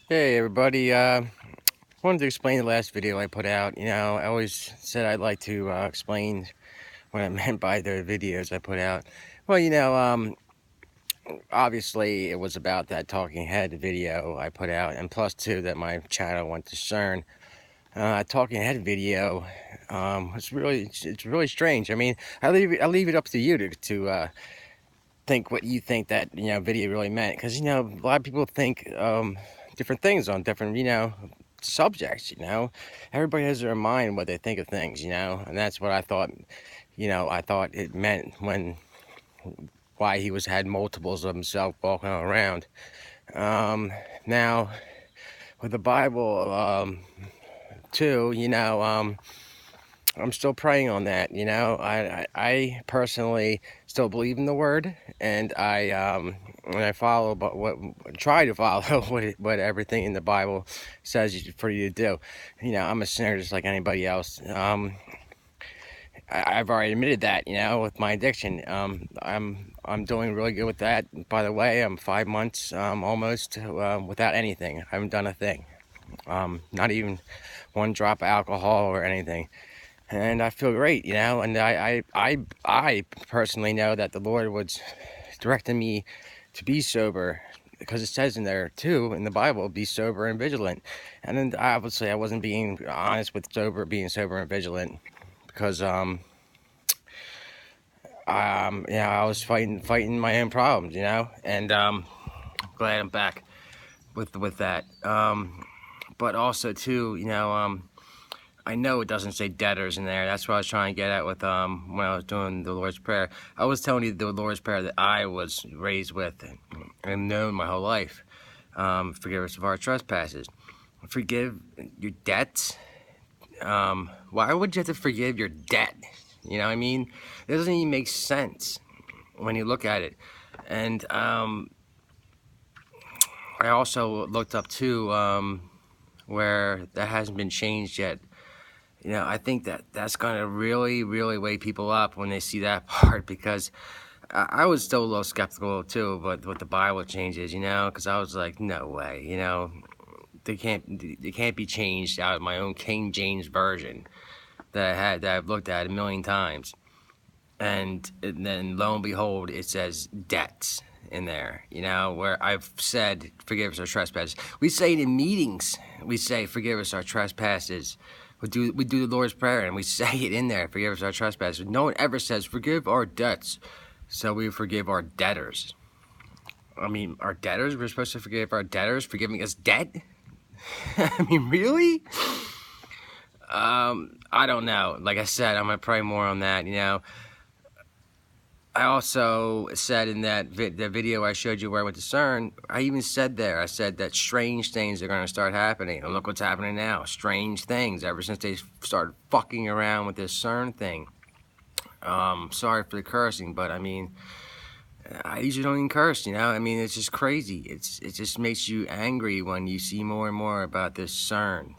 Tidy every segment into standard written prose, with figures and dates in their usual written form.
Hey everybody, wanted to explain the last video I put out. I always said I'd like to explain what I meant by the videos I put out. Well, obviously it was about that talking head video I put out, and plus two that my channel went to CERN. Talking head video it's really strange. I mean, I leave it up to you to think what you think that video really meant, because a lot of people think different things on different subjects. Everybody has their mind what they think of things, and that's what I thought. I thought it meant when why he was had multiples of himself walking around. Now with the Bible, too, I'm still praying on that. I personally still believe in the word, and I follow, but what try to follow what everything in the Bible says for you to do. I'm a sinner just like anybody else. I've already admitted that, with my addiction. I'm doing really good with that. By the way, I'm 5 months almost without anything. I haven't done a thing. Not even one drop of alcohol or anything, and I feel great, and I personally know that the Lord was directing me to be sober, because it says in there too in the Bible, be sober and vigilant. And then obviously I wasn't being honest with being sober and vigilant, because I was fighting my own problems, and glad I'm back with that. But also too, I know it doesn't say debtors in there. That's what I was trying to get at with when I was doing the Lord's Prayer. I was telling you the Lord's Prayer that I was raised with and known my whole life. Forgive us of our trespasses. Forgive your debts. Why would you have to forgive your debt? You know what I mean? It doesn't even make sense when you look at it. And I also looked up too where that hasn't been changed yet. I think that's going to really, really wake people up when they see that part, because I was still a little skeptical too, but with the Bible changes, because I was like, no way, they can't be changed out of my own King James version that I've looked at a million times, and then lo and behold, it says debts in there, where I've said, forgive us our trespasses. We say it in meetings. We say, forgive us our trespasses. We do the Lord's Prayer, and we say it in there, forgive us our trespasses. No one ever says, forgive our debts, so we forgive our debtors. I mean, our debtors, we're supposed to forgive our debtors for giving us debt? I mean, really? I don't know. Like I said, I'm going to pray more on that, I also said in that the video I showed you where I went to CERN, I even said there, I said that strange things are going to start happening. And look what's happening now. Strange things ever since they started fucking around with this CERN thing. Sorry for the cursing, but I mean, I usually don't even curse, I mean, it's just crazy. It just makes you angry when you see more and more about this CERN,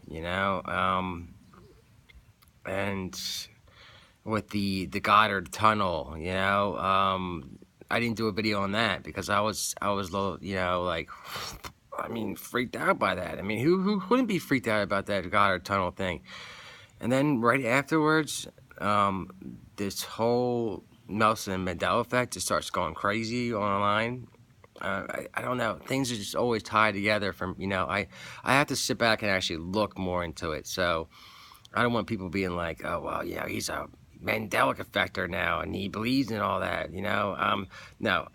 and with the Goddard Tunnel, I didn't do a video on that because I was a little, like, I mean, freaked out by that. I mean, who wouldn't be freaked out about that Goddard Tunnel thing? And then right afterwards, this whole Nelson Mandela effect just starts going crazy online. I don't know. Things are just always tied together. I have to sit back and actually look more into it. So I don't want people being like, oh, well, he's a Mandela effector now and he believes in all that, No,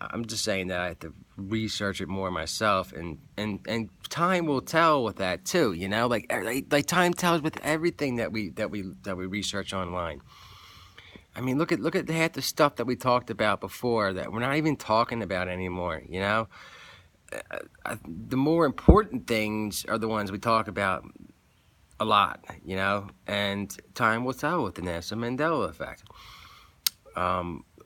I'm just saying that I have to research it more myself, and time will tell with that too, like time tells with everything that we research online. I mean, look at half the stuff that we talked about before that we're not even talking about anymore, the more important things are the ones we talk about a lot, and time will tell with the Nelson Mandela effect.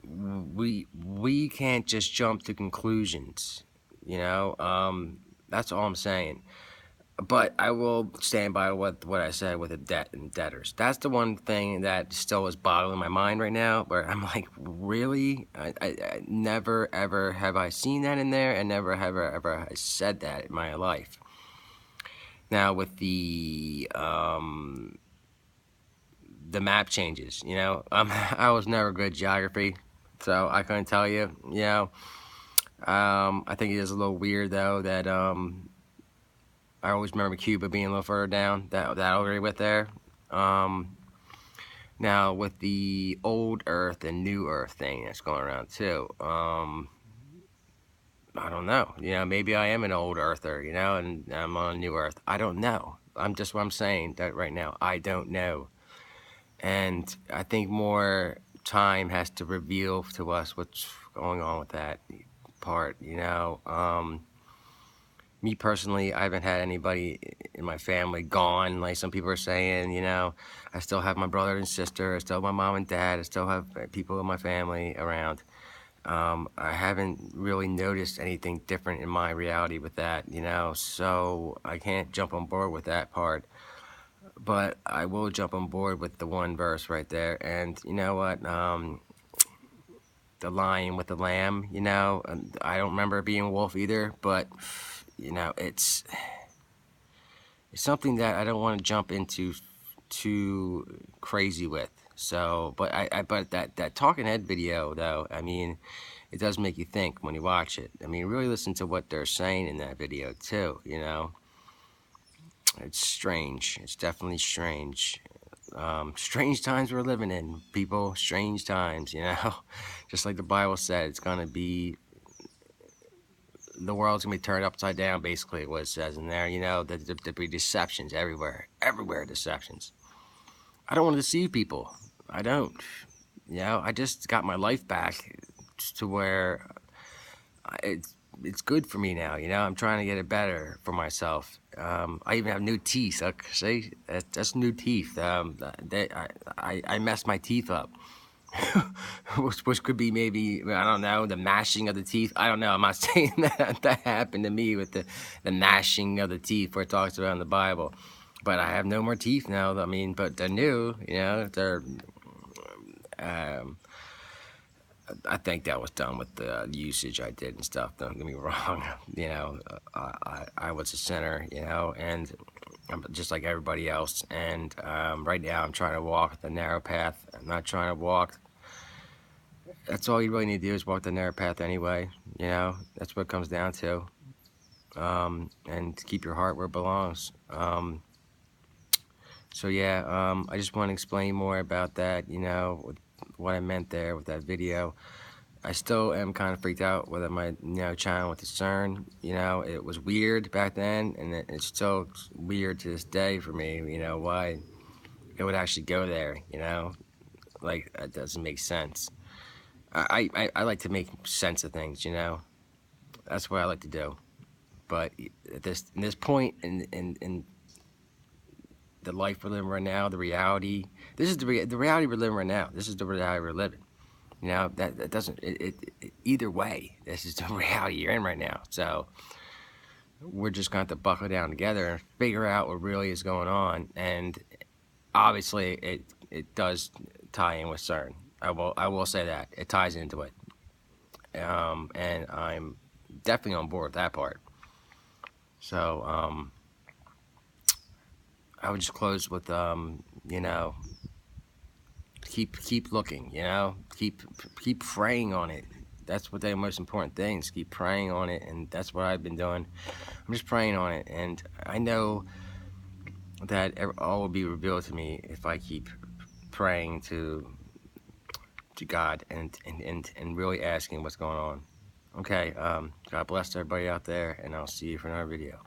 We can't just jump to conclusions, that's all I'm saying. But I will stand by what I said with the debt and debtors. That's the one thing that still is boggling my mind right now, where I'm like, really? I never ever have I seen that in there, and never ever said that in my life. Now with the map changes, I was never good at geography, so I couldn't tell you. I think it is a little weird though that I always remember Cuba being a little further down. That area with there. Um, Now with the old Earth and new Earth thing that's going around too. I don't know. Maybe I am an old Earther, and I'm on a new Earth. I don't know. I'm just what I'm saying that right now. I don't know. And I think more time has to reveal to us what's going on with that part. Me personally, I haven't had anybody in my family gone, like some people are saying. I still have my brother and sister. I still have my mom and dad. I still have people in my family around. I haven't really noticed anything different in my reality with that, so I can't jump on board with that part. But I will jump on board with the one verse right there. And you know what? The lion with the lamb, and I don't remember it being a wolf either, but it's something that I don't want to jump into too crazy with. So, but that talking head video though, I mean, it does make you think when you watch it. I mean, really listen to what they're saying in that video too. It's strange. It's definitely strange. Strange times we're living in, people. Strange times. Just like the Bible said, it's gonna be the world's gonna be turned upside down. Basically, what it says in there. That there'll be deceptions everywhere. Everywhere deceptions. I don't want to deceive people. I don't. I just got my life back to where it's good for me now. I'm trying to get it better for myself. I even have new teeth. See, that's new teeth. I messed my teeth up, which could be maybe, I don't know, the mashing of the teeth. I don't know. I'm not saying that happened to me with the mashing of the teeth where it talks about in the Bible. But I have no more teeth now. I mean, but they're new. They're. Um, I think that was done with the usage I did and stuff. Don't get me wrong. I was a sinner, and I'm just like everybody else. And right now, I'm trying to walk the narrow path. I'm not trying to walk. That's all you really need to do is walk the narrow path anyway. That's what it comes down to. And keep your heart where it belongs. So yeah, I just want to explain more about that. What I meant there with that video. I still am kind of freaked out with my channel with the CERN. It was weird back then, and it's still weird to this day for me. Why it would actually go there. Like that doesn't make sense. I like to make sense of things. That's what I like to do. But at this point in the life we're living right now, the reality. This is the reality we're living right now. This is the reality we're living. That doesn't either way. This is the reality you're in right now. So we're just going to have to buckle down together and figure out what really is going on. And obviously, it does tie in with CERN. I will say that it ties into it. And I'm definitely on board with that part. So I would just close with keep looking, keep praying on it. That's what the most important things. Keep praying on it, and that's what I've been doing. I'm just praying on it, and I know that all will be revealed to me if I keep praying to God and really asking what's going on. Okay, God bless everybody out there, and I'll see you for another video.